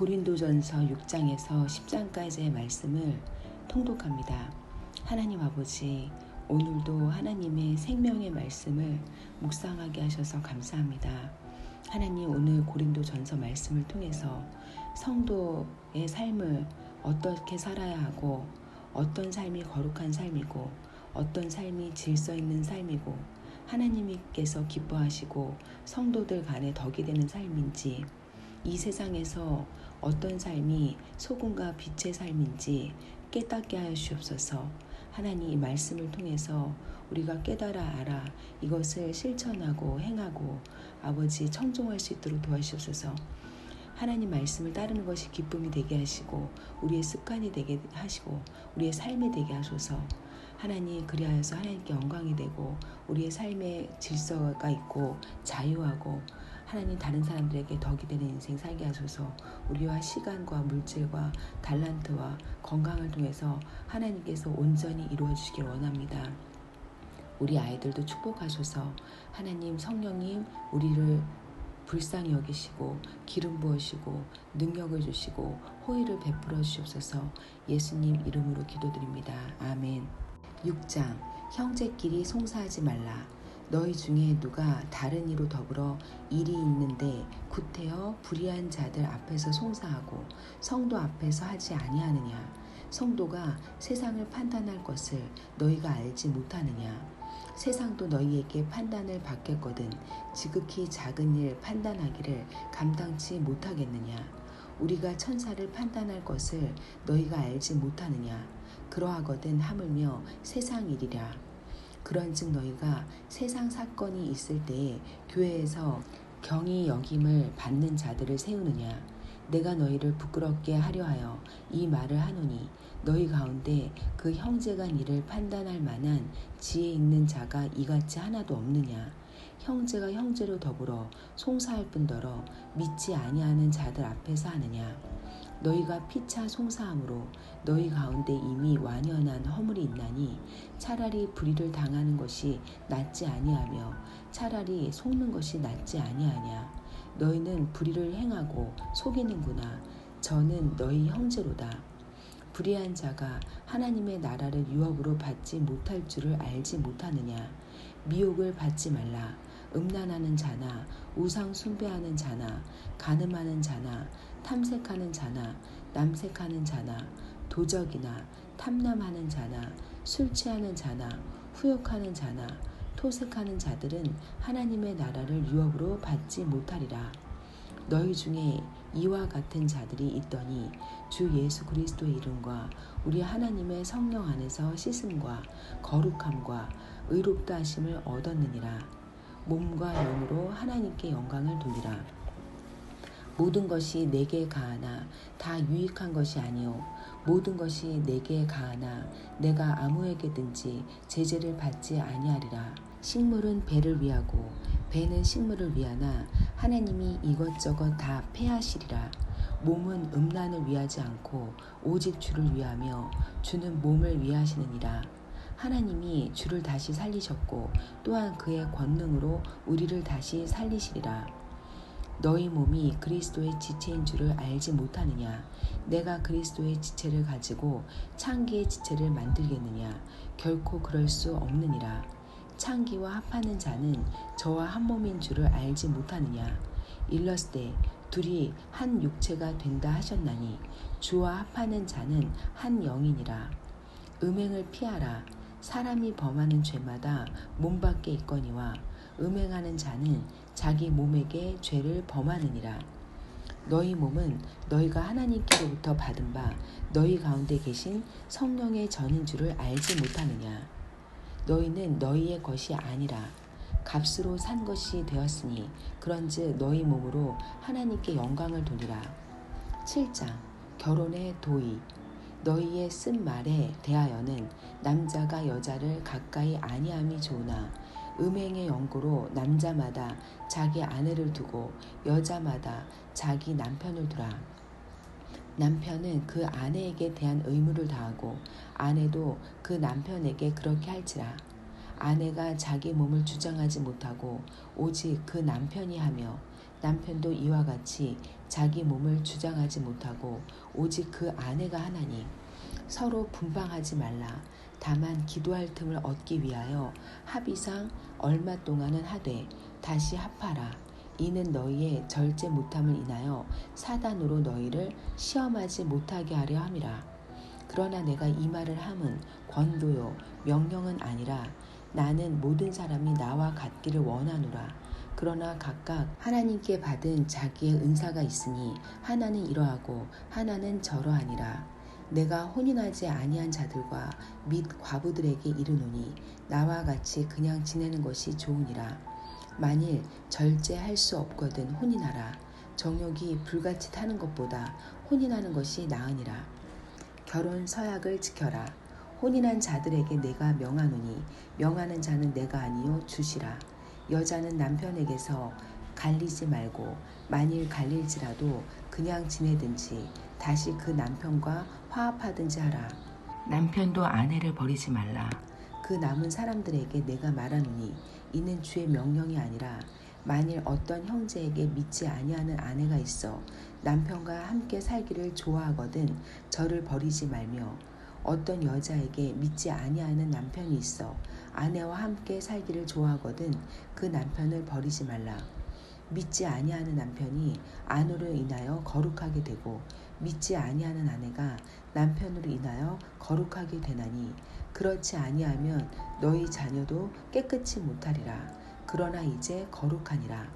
고린도전서 6장에서 10장까지의 말씀을 통독합니다. 하나님 아버지, 오늘도 하나님의 생명의 말씀을 묵상하게 하셔서 감사합니다. 하나님, 오늘 고린도전서 말씀을 통해서 성도의 삶을 어떻게 살아야 하고, 어떤 삶이 거룩한 삶이고, 어떤 삶이 질서 있는 삶이고, 하나님께서 기뻐하시고 성도들 간에 덕이 되는 삶인지, 이 세상에서 어떤 삶이 소금과 빛의 삶인지 깨닫게 하여 주옵소서. 하나님, 이 말씀을 통해서 우리가 깨달아 알아 이것을 실천하고 행하고 아버지 청종할 수 있도록 도와주옵소서. 하나님 말씀을 따르는 것이 기쁨이 되게 하시고 우리의 습관이 되게 하시고 우리의 삶이 되게 하소서. 하나님, 그리하여서 하나님께 영광이 되고 우리의 삶의 질서가 있고 자유하고 하나님 다른 사람들에게 덕이 되는 인생 살게 하소서. 우리와 시간과 물질과 달란트와 건강을 통해서 하나님께서 온전히 이루어 주시길 원합니다. 우리 아이들도 축복하소서. 하나님, 성령님 우리를 불쌍히 여기시고 기름 부으시고 능력을 주시고 호의를 베풀어 주시옵소서. 예수님 이름으로 기도드립니다. 아멘. 6장. 형제끼리 송사하지 말라. 너희 중에 누가 다른 이로 더불어 일이 있는데 구태여 불의한 자들 앞에서 송사하고 성도 앞에서 하지 아니하느냐. 성도가 세상을 판단할 것을 너희가 알지 못하느냐. 세상도 너희에게 판단을 받겠거든 지극히 작은 일 판단하기를 감당치 못하겠느냐. 우리가 천사를 판단할 것을 너희가 알지 못하느냐. 그러하거든 하물며 세상 일이라. 그런즉 너희가 세상 사건이 있을 때에 교회에서 경히 여김을 받는 자들을 세우느냐. 내가 너희를 부끄럽게 하려 하여 이 말을 하노니 너희 가운데 그 형제간 일을 판단할 만한 지혜 있는 자가 이같이 하나도 없느냐. 형제가 형제로 더불어 송사할 뿐더러 믿지 아니하는 자들 앞에서 하느냐. 너희가 피차 송사함으로 너희 가운데 이미 완연한 허물이 있나니 차라리 불의를 당하는 것이 낫지 아니하며 차라리 속는 것이 낫지 아니하냐. 너희는 불의를 행하고 속이는구나. 저는 너희 형제로다. 불의한 자가 하나님의 나라를 유업으로 받지 못할 줄을 알지 못하느냐. 미혹을 받지 말라. 음란하는 자나 우상 숭배하는 자나 간음하는 자나 탐색하는 자나 남색하는 자나 도적이나 탐남하는 자나 술 취하는 자나 후욕하는 자나 토색하는 자들은 하나님의 나라를 유업으로 받지 못하리라. 너희 중에 이와 같은 자들이 있더니 주 예수 그리스도의 이름과 우리 하나님의 성령 안에서 씻음과 거룩함과 의롭다 하심을 얻었느니라. 몸과 영으로 하나님께 영광을 돌리라. 모든 것이 내게 가하나 다 유익한 것이 아니요 모든 것이 내게 가하나 내가 아무에게든지 제재를 받지 아니하리라. 식물은 배를 위하고 배는 식물을 위하나 하나님이 이것저것 다 폐하시리라. 몸은 음란을 위하지 않고 오직 주를 위하며 주는 몸을 위하시느니라. 하나님이 주를 다시 살리셨고 또한 그의 권능으로 우리를 다시 살리시리라. 너희 몸이 그리스도의 지체인 줄을 알지 못하느냐. 내가 그리스도의 지체를 가지고 창기의 지체를 만들겠느냐. 결코 그럴 수 없느니라. 창기와 합하는 자는 저와 한 몸인 줄을 알지 못하느냐. 일렀으되 둘이 한 육체가 된다 하셨나니 주와 합하는 자는 한 영이니라. 음행을 피하라. 사람이 범하는 죄마다 몸 밖에 있거니와 음행하는 자는 자기 몸에게 죄를 범하느니라. 너희 몸은 너희가 하나님께로부터 받은 바 너희 가운데 계신 성령의 전인 줄을 알지 못하느냐. 너희는 너희의 것이 아니라 값으로 산 것이 되었으니 그런즉 너희 몸으로 하나님께 영광을 돌리라. 7장. 결혼의 도의. 너희의 쓴 말에 대하여는 남자가 여자를 가까이 아니함이 좋으나 음행의 연고로 남자마다 자기 아내를 두고 여자마다 자기 남편을 두라. 남편은 그 아내에게 대한 의무를 다하고 아내도 그 남편에게 그렇게 할지라. 아내가 자기 몸을 주장하지 못하고 오직 그 남편이 하며 남편도 이와 같이 자기 몸을 주장하지 못하고 오직 그 아내가 하나니 서로 분방하지 말라. 다만 기도할 틈을 얻기 위하여 합의상 얼마 동안은 하되 다시 합하라. 이는 너희의 절제 못함을 인하여 사단으로 너희를 시험하지 못하게 하려 함이라. 그러나 내가 이 말을 함은 권고요 명령은 아니라 나는 모든 사람이 나와 같기를 원하노라. 그러나 각각 하나님께 받은 자기의 은사가 있으니 하나는 이러하고 하나는 저러하니라. 내가 혼인하지 아니한 자들과 및 과부들에게 이르노니 나와 같이 그냥 지내는 것이 좋으니라. 만일 절제할 수 없거든 혼인하라. 정욕이 불같이 타는 것보다 혼인하는 것이 나으니라. 결혼 서약을 지켜라. 혼인한 자들에게 내가 명하노니 명하는 자는 내가 아니요 주시라. 여자는 남편에게서 갈리지 말고 만일 갈릴지라도 그냥 지내든지 다시 그 남편과 화합하든지 하라. 남편도 아내를 버리지 말라. 그 남은 사람들에게 내가 말하노니 이는 주의 명령이 아니라 만일 어떤 형제에게 믿지 아니하는 아내가 있어 남편과 함께 살기를 좋아하거든 저를 버리지 말며 어떤 여자에게 믿지 아니하는 남편이 있어 아내와 함께 살기를 좋아하거든 그 남편을 버리지 말라. 믿지 아니하는 남편이 아내로 인하여 거룩하게 되고 믿지 아니하는 아내가 남편으로 인하여 거룩하게 되나니 그렇지 아니하면 너희 자녀도 깨끗이 못하리라. 그러나 이제 거룩하니라.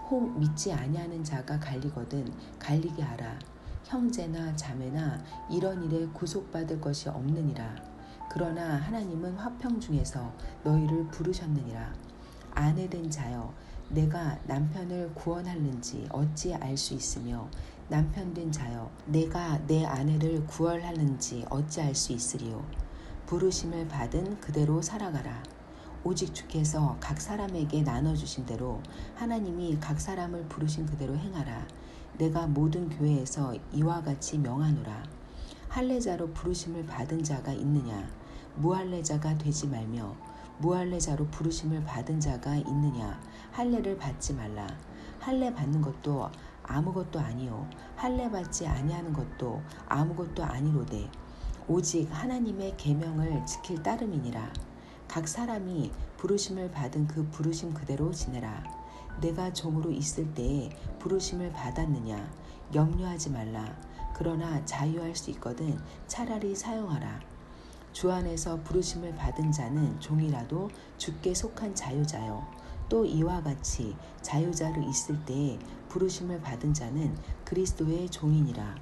혹 믿지 아니하는 자가 갈리거든 갈리게 하라. 형제나 자매나 이런 일에 구속받을 것이 없느니라. 그러나 하나님은 화평 중에서 너희를 부르셨느니라. 아내된 자여 내가 남편을 구원하는지 어찌 알 수 있으며 남편된 자여 내가 내 아내를 구원하는지 어찌 알 수 있으리요. 부르심을 받은 그대로 살아가라. 오직 주께서 각 사람에게 나눠주신 대로 하나님이 각 사람을 부르신 그대로 행하라. 내가 모든 교회에서 이와 같이 명하노라. 할례자로 부르심을 받은 자가 있느냐? 무할례자가 되지 말며 무할례자로 부르심을 받은 자가 있느냐? 할례를 받지 말라. 할례 받는 것도 아무것도 아니요 할례 받지 아니하는 것도 아무것도 아니로되 오직 하나님의 계명을 지킬 따름이니라. 각 사람이 부르심을 받은 그 부르심 그대로 지내라. 내가 종으로 있을 때에 부르심을 받았느냐? 염려하지 말라. 그러나 자유할 수 있거든 차라리 사용하라. 주 안에서 부르심을 받은 자는 종이라도 주께 속한 자유자요. 또 이와 같이 자유자로 있을 때에 부르심을 받은 자는 그리스도의 종이니라.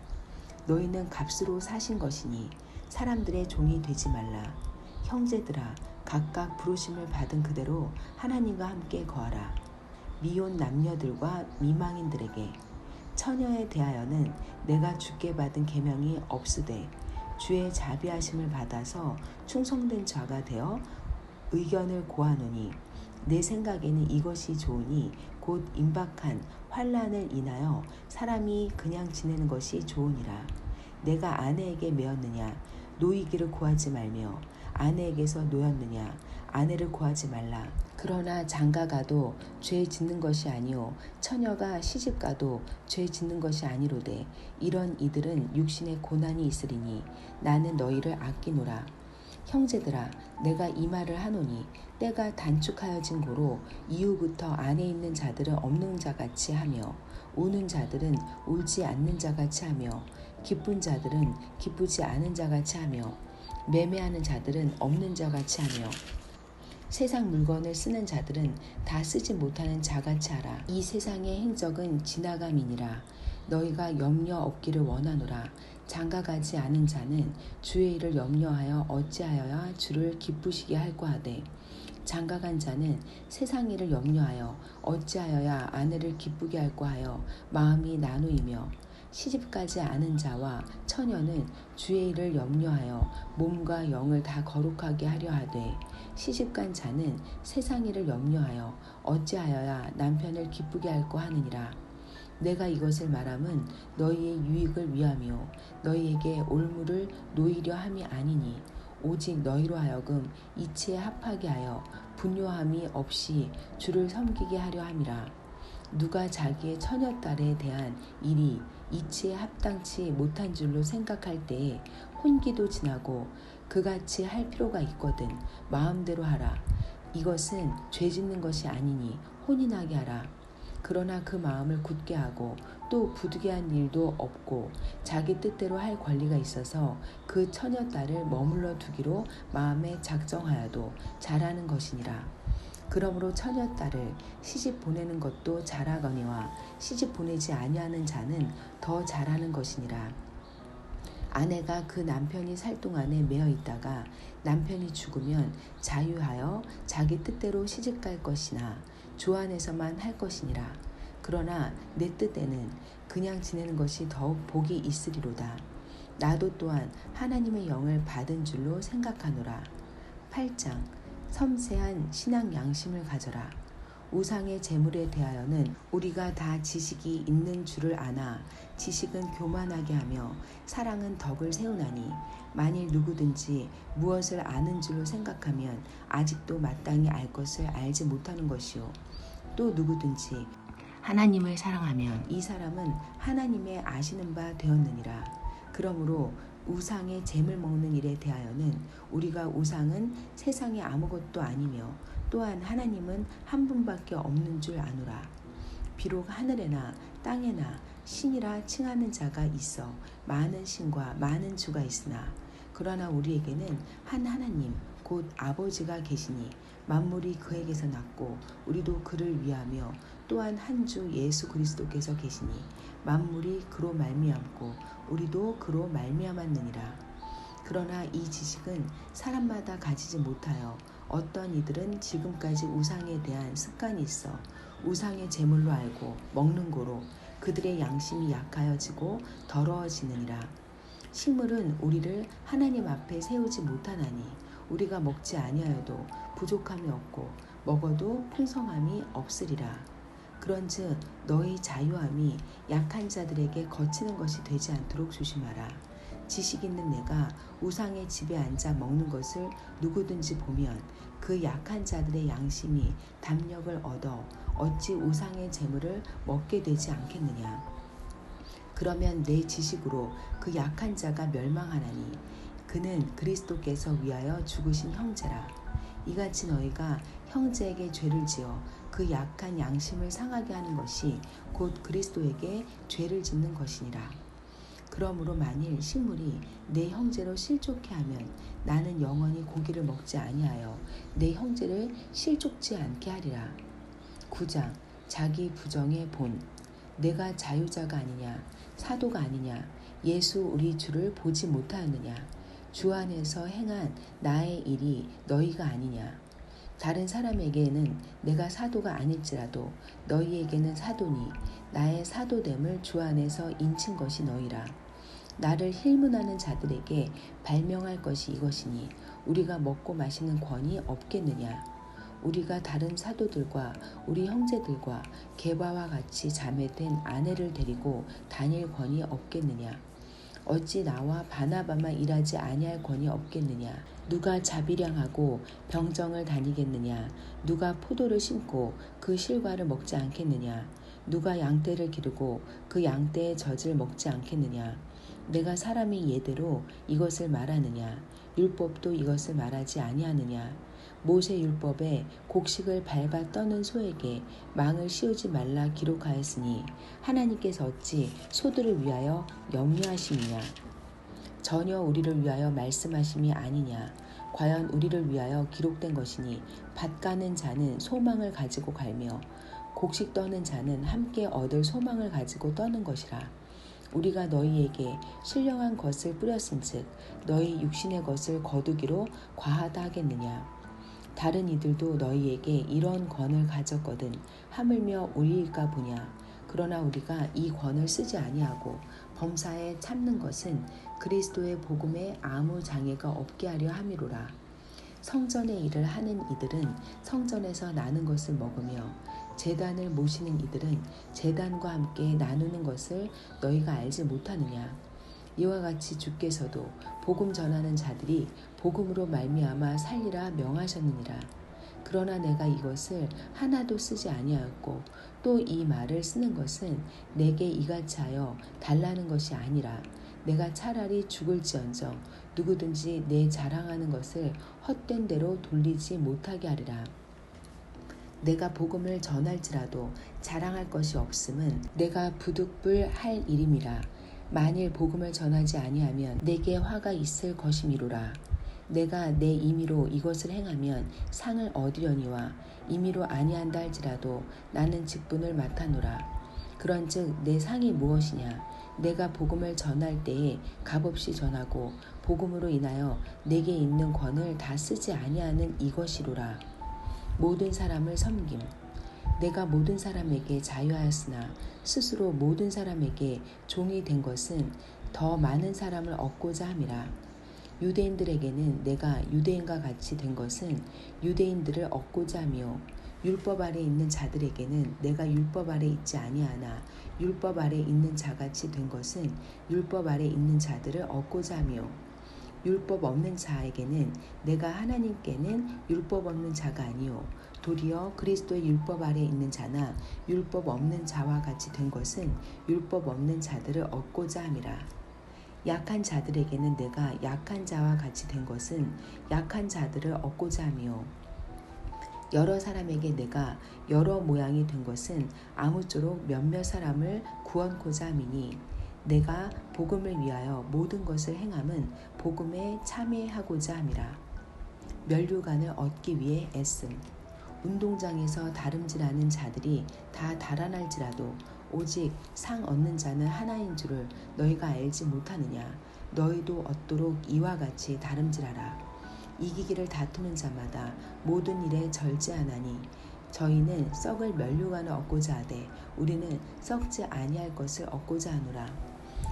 너희는 값으로 사신 것이니 사람들의 종이 되지 말라. 형제들아 각각 부르심을 받은 그대로 하나님과 함께 거하라. 미혼 남녀들과 미망인들에게 처녀에 대하여는 내가 주께 받은 계명이 없으되 주의 자비하심을 받아서 충성된 자가 되어 의견을 고하노니 내 생각에는 이것이 좋으니 곧 임박한 환난을 인하여 사람이 그냥 지내는 것이 좋으니라. 내가 아내에게 매었느냐? 노이기를 구하지 말며 아내에게서 노였느냐? 아내를 구하지 말라. 그러나 장가가도 죄 짓는 것이 아니요 처녀가 시집가도 죄 짓는 것이 아니로되 이런 이들은 육신의 고난이 있으리니 나는 너희를 아끼노라. 형제들아 내가 이 말을 하노니 때가 단축하여진 고로 이후부터 안에 있는 자들은 없는 자같이 하며 우는 자들은 울지 않는 자같이 하며 기쁜 자들은 기쁘지 않은 자같이 하며 매매하는 자들은 없는 자같이 하며 세상 물건을 쓰는 자들은 다 쓰지 못하는 자같이 하라. 이 세상의 행적은 지나감이니라. 너희가 염려 없기를 원하노라. 장가가지 않은 자는 주의 일을 염려하여 어찌하여야 주를 기쁘시게 할까 하되 장가간 자는 세상 일을 염려하여 어찌하여야 아내를 기쁘게 할까 하여 마음이 나누이며 시집가지 않은 자와 처녀는 주의 일을 염려하여 몸과 영을 다 거룩하게 하려 하되 시집간 자는 세상 일을 염려하여 어찌하여야 남편을 기쁘게 할까 하느니라. 내가 이것을 말함은 너희의 유익을 위함이요 너희에게 올무를 놓이려 함이 아니니 오직 너희로 하여금 이치에 합하게 하여 분요함이 없이 주를 섬기게 하려 함이라. 누가 자기의 처녀딸에 대한 일이 이치에 합당치 못한 줄로 생각할 때에 혼기도 지나고 그같이 할 필요가 있거든 마음대로 하라. 이것은 죄 짓는 것이 아니니 혼이 나게 하라. 그러나 그 마음을 굳게 하고 또 부득이한 일도 없고 자기 뜻대로 할 권리가 있어서 그 처녀딸을 머물러 두기로 마음에 작정하여도 잘하는 것이니라. 그러므로 처녀딸을 시집 보내는 것도 잘하거니와 시집 보내지 아니하는 자는 더 잘하는 것이니라. 아내가 그 남편이 살 동안에 매어 있다가 남편이 죽으면 자유하여 자기 뜻대로 시집갈 것이나 주 안에서만 할 것이니라. 그러나 내 뜻에는 그냥 지내는 것이 더욱 복이 있으리로다. 나도 또한 하나님의 영을 받은 줄로 생각하노라. 8장 섬세한 신앙 양심을 가져라. 우상의 재물에 대하여는 우리가 다 지식이 있는 줄을 아나 지식은 교만하게 하며 사랑은 덕을 세우나니 만일 누구든지 무엇을 아는 줄로 생각하면 아직도 마땅히 알 것을 알지 못하는 것이요 또 누구든지 하나님을 사랑하면 이 사람은 하나님의 아시는 바 되었느니라. 그러므로 우상의 재물 먹는 일에 대하여는 우리가 우상은 세상에 아무것도 아니며 또한 하나님은 한 분밖에 없는 줄 아노라. 비록 하늘에나 땅에나 신이라 칭하는 자가 있어 많은 신과 많은 주가 있으나 그러나 우리에게는 한 하나님 곧 아버지가 계시니 만물이 그에게서 났고 우리도 그를 위하며 또한 한 주 예수 그리스도께서 계시니 만물이 그로 말미암고 우리도 그로 말미암았느니라. 그러나 이 지식은 사람마다 가지지 못하여 어떤 이들은 지금까지 우상에 대한 습관이 있어 우상의 제물로 알고 먹는 고로 그들의 양심이 약하여지고 더러워지느니라. 식물은 우리를 하나님 앞에 세우지 못하나니 우리가 먹지 아니하여도 부족함이 없고 먹어도 풍성함이 없으리라. 그런즉 너희 자유함이 약한 자들에게 거치는 것이 되지 않도록 조심하라. 지식 있는 내가 우상의 집에 앉아 먹는 것을 누구든지 보면 그 약한 자들의 양심이 담력을 얻어 어찌 우상의 재물을 먹게 되지 않겠느냐. 그러면 내 지식으로 그 약한 자가 멸망하나니 그는 그리스도께서 위하여 죽으신 형제라. 이같이 너희가 형제에게 죄를 지어 그 약한 양심을 상하게 하는 것이 곧 그리스도에게 죄를 짓는 것이니라. 그러므로 만일 식물이 내 형제로 실족해 하면 나는 영원히 고기를 먹지 아니하여 내 형제를 실족지 않게 하리라. 9장 자기 부정의 본. 내가 자유자가 아니냐 사도가 아니냐 예수 우리 주를 보지 못하였느냐 주 안에서 행한 나의 일이 너희가 아니냐. 다른 사람에게는 내가 사도가 아닐지라도 너희에게는 사도니 나의 사도됨을 주 안에서 인친 것이 너희라. 나를 힐문하는 자들에게 발명할 것이 이것이니 우리가 먹고 마시는 권이 없겠느냐. 우리가 다른 사도들과 우리 형제들과 게바와 같이 자매된 아내를 데리고 다닐 권이 없겠느냐. 어찌 나와 바나바만 일하지 아니할 권이 없겠느냐. 누가 자비량하고 병정을 다니겠느냐. 누가 포도를 심고 그 실과를 먹지 않겠느냐. 누가 양떼를 기르고 그 양떼의 젖을 먹지 않겠느냐. 내가 사람이 예대로 이것을 말하느냐. 율법도 이것을 말하지 아니하느냐. 모세 율법에 곡식을 밟아 떠는 소에게 망을 씌우지 말라 기록하였으니 하나님께서 어찌 소들을 위하여 염려하심이냐. 전혀 우리를 위하여 말씀하심이 아니냐. 과연 우리를 위하여 기록된 것이니 밭 가는 자는 소망을 가지고 갈며 곡식 떠는 자는 함께 얻을 소망을 가지고 떠는 것이라. 우리가 너희에게 신령한 것을 뿌렸은즉 너희 육신의 것을 거두기로 과하다 하겠느냐. 다른 이들도 너희에게 이런 권을 가졌거든 하물며 우리일까 보냐. 그러나 우리가 이 권을 쓰지 아니하고 범사에 참는 것은 그리스도의 복음에 아무 장애가 없게 하려 함이로라. 성전의 일을 하는 이들은 성전에서 나는 것을 먹으며 제단을 모시는 이들은 제단과 함께 나누는 것을 너희가 알지 못하느냐. 이와 같이 주께서도 복음 전하는 자들이 복음으로 말미암아 살리라 명하셨느니라. 그러나 내가 이것을 하나도 쓰지 아니하였고 또 이 말을 쓰는 것은 내게 이같이 하여 달라는 것이 아니라 내가 차라리 죽을지언정 누구든지 내 자랑하는 것을 헛된 대로 돌리지 못하게 하리라. 내가 복음을 전할지라도 자랑할 것이 없음은 내가 부득불할 일임이라. 만일 복음을 전하지 아니하면 내게 화가 있을 것이미로라. 내가 내 임의로 이것을 행하면 상을 얻으려니와 임의로 아니한다 할지라도 나는 직분을 맡아노라. 그런즉 내 상이 무엇이냐? 내가 복음을 전할 때에 값없이 전하고 복음으로 인하여 내게 있는 권을 다 쓰지 아니하는 이것이로라. 모든 사람을 섬김. 내가 모든 사람에게 자유하였으나 스스로 모든 사람에게 종이 된 것은 더 많은 사람을 얻고자 함이라. 유대인들에게는 내가 유대인과 같이 된 것은 유대인들을 얻고자 하며 율법 아래 있는 자들에게는 내가 율법 아래 있지 아니하나 율법 아래 있는 자같이 된 것은 율법 아래 있는 자들을 얻고자 하며 율법 없는 자에게는 내가 하나님께는 율법 없는 자가 아니요 도리어 그리스도의 율법 아래 있는 자나 율법 없는 자와 같이 된 것은 율법 없는 자들을 얻고자 함이라. 약한 자들에게는 내가 약한 자와 같이 된 것은 약한 자들을 얻고자 하며 여러 사람에게 내가 여러 모양이 된 것은 아무쪼록 몇몇 사람을 구원코자 함이니 내가 복음을 위하여 모든 것을 행함은 복음에 참여하고자 함이라. 면류관을 얻기 위해 애씀. 운동장에서 다름질하는 자들이 다 달아날지라도 오직 상 얻는 자는 하나인 줄을 너희가 알지 못하느냐. 너희도 얻도록 이와 같이 다름질하라. 이기기를 다투는 자마다 모든 일에 절제하나니 저희는 썩을 면류관을 얻고자 하되 우리는 썩지 아니할 것을 얻고자 하노라.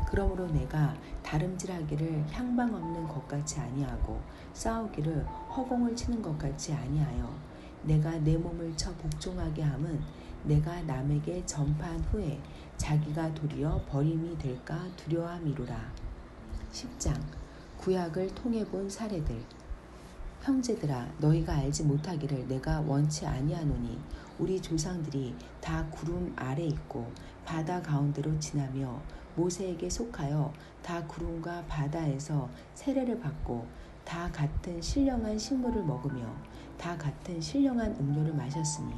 그러므로 내가 다름질하기를 향방 없는 것 같이 아니하고 싸우기를 허공을 치는 것 같이 아니하여 내가 내 몸을 쳐 복종하게 함은 내가 남에게 전파한 후에 자기가 도리어 버림이 될까 두려워함이로라. 10장 구약을 통해 본 사례들. 형제들아 너희가 알지 못하기를 내가 원치 아니하노니 우리 조상들이 다 구름 아래 있고 바다 가운데로 지나며 모세에게 속하여 다 구름과 바다에서 세례를 받고 다 같은 신령한 식물을 먹으며 다 같은 신령한 음료를 마셨으니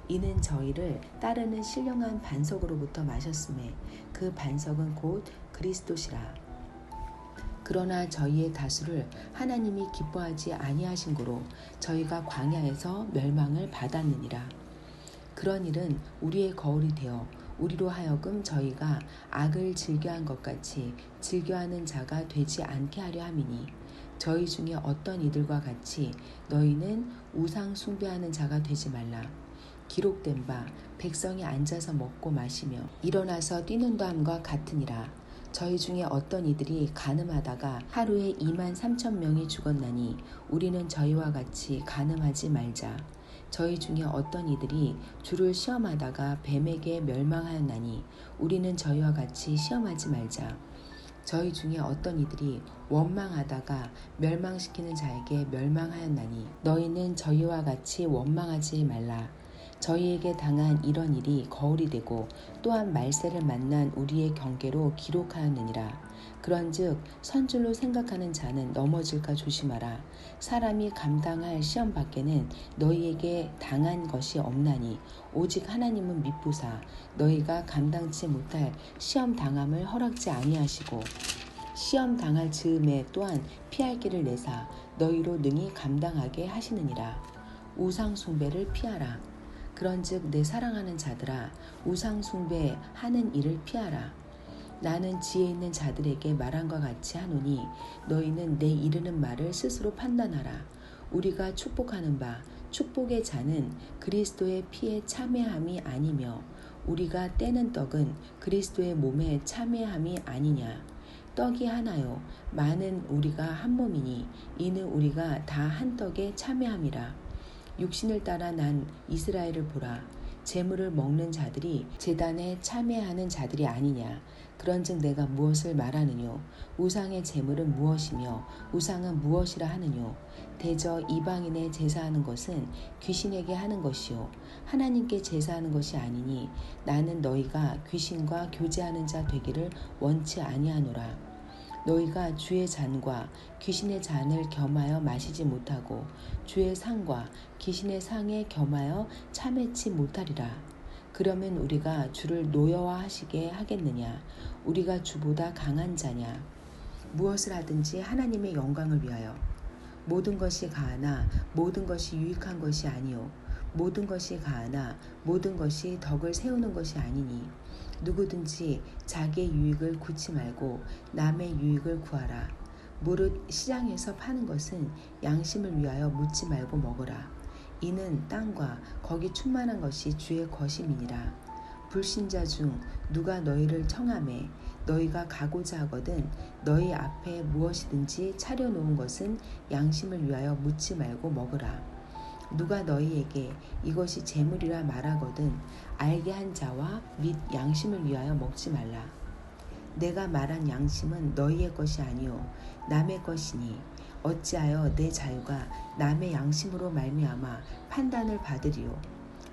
이는 저희를 따르는 신령한 반석으로부터 마셨음에 그 반석은 곧 그리스도시라. 그러나 저희의 다수를 하나님이 기뻐하지 아니하신 고로 저희가 광야에서 멸망을 받았느니라. 그런 일은 우리의 거울이 되어 우리로 하여금 저희가 악을 즐겨한 것 같이 즐겨하는 자가 되지 않게 하려 함이니 저희 중에 어떤 이들과 같이 너희는 우상 숭배하는 자가 되지 말라. 기록된 바 백성이 앉아서 먹고 마시며 일어나서 뛰는다 함과 같으니라. 저희 중에 어떤 이들이 간음하다가 하루에 23,000명이 죽었나니 우리는 저희와 같이 간음하지 말자. 저희 중에 어떤 이들이 주를 시험하다가 뱀에게 멸망하였나니 우리는 저희와 같이 시험하지 말자. 저희 중에 어떤 이들이 원망하다가 멸망시키는 자에게 멸망하였나니 너희는 저희와 같이 원망하지 말라. 저희에게 당한 이런 일이 거울이 되고 또한 말세를 만난 우리의 경계로 기록하였느니라. 그런즉 선줄로 생각하는 자는 넘어질까 조심하라. 사람이 감당할 시험 밖에는 너희에게 당한 것이 없나니 오직 하나님은 미쁘사 너희가 감당치 못할 시험 당함을 허락지 아니하시고 시험 당할 즈음에 또한 피할 길을 내사 너희로 능히 감당하게 하시느니라. 우상 숭배를 피하라. 그런즉 내 사랑하는 자들아 우상 숭배하는 일을 피하라. 나는 지혜 있는 자들에게 말한 것 같이 하노니 너희는 내 이르는 말을 스스로 판단하라. 우리가 축복하는 바 축복의 잔은 그리스도의 피에 참회함이 아니며 우리가 떼는 떡은 그리스도의 몸에 참회함이 아니냐. 떡이 하나요 많은 우리가 한 몸이니 이는 우리가 다 한 떡에 참회함이라. 육신을 따라 난 이스라엘을 보라. 제물을 먹는 자들이 제단에 참회하는 자들이 아니냐. 그런즉 내가 무엇을 말하느뇨? 우상의 제물은 무엇이며 우상은 무엇이라 하느뇨? 대저 이방인의 제사하는 것은 귀신에게 하는 것이요 하나님께 제사하는 것이 아니니 나는 너희가 귀신과 교제하는 자 되기를 원치 아니하노라. 너희가 주의 잔과 귀신의 잔을 겸하여 마시지 못하고 주의 상과 귀신의 상에 겸하여 참회치 못하리라. 그러면 우리가 주를 노여워하시게 하겠느냐? 우리가 주보다 강한 자냐? 무엇을 하든지 하나님의 영광을 위하여. 모든 것이 가하나 모든 것이 유익한 것이 아니요 모든 것이 가하나 모든 것이 덕을 세우는 것이 아니니 누구든지 자기의 유익을 구치 말고 남의 유익을 구하라. 무릇 시장에서 파는 것은 양심을 위하여 묻지 말고 먹으라. 이는 땅과 거기 충만한 것이 주의 것임이니라. 불신자 중 누가 너희를 청하매 너희가 가고자 하거든 너희 앞에 무엇이든지 차려놓은 것은 양심을 위하여 묻지 말고 먹으라. 누가 너희에게 이것이 재물이라 말하거든 알게 한 자와 및 양심을 위하여 먹지 말라. 내가 말한 양심은 너희의 것이 아니요 남의 것이니 어찌하여 내 자유가 남의 양심으로 말미암아 판단을 받으리요.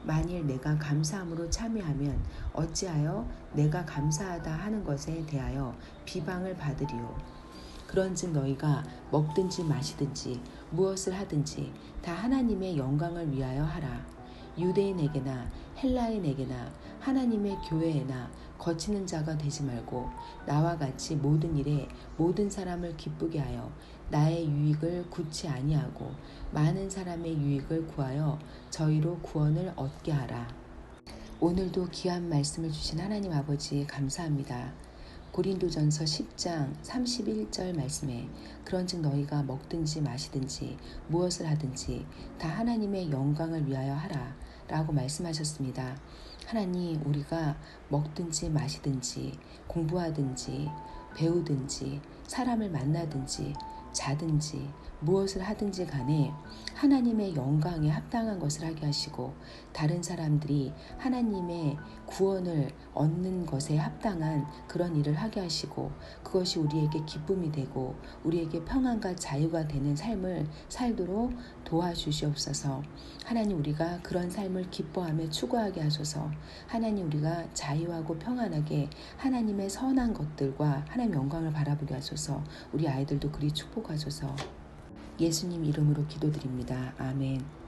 만일 내가 감사함으로 참여하면 어찌하여 내가 감사하다 하는 것에 대하여 비방을 받으리요. 그런즉 너희가 먹든지 마시든지 무엇을 하든지 다 하나님의 영광을 위하여 하라. 유대인에게나 헬라인에게나 하나님의 교회에나 거치는 자가 되지 말고 나와 같이 모든 일에 모든 사람을 기쁘게 하여 나의 유익을 구치 아니하고 많은 사람의 유익을 구하여 저희로 구원을 얻게 하라. 오늘도 귀한 말씀을 주신 하나님 아버지 감사합니다. 고린도전서 10장 31절 말씀에 그런즉 너희가 먹든지 마시든지 무엇을 하든지 다 하나님의 영광을 위하여 하라 라고 말씀하셨습니다. 하나님, 우리가 먹든지 마시든지 공부하든지 배우든지 사람을 만나든지 자든지 무엇을 하든지 간에 하나님의 영광에 합당한 것을 하게 하시고 다른 사람들이 하나님의 구원을 얻는 것에 합당한 그런 일을 하게 하시고 그것이 우리에게 기쁨이 되고 우리에게 평안과 자유가 되는 삶을 살도록 도와주시옵소서. 하나님, 우리가 그런 삶을 기뻐하며 추구하게 하소서. 하나님, 우리가 자유하고 평안하게 하나님의 선한 것들과 하나님의 영광을 바라보게 하소서. 우리 아이들도 그리 축복하소서. 예수님 이름으로 기도드립니다. 아멘.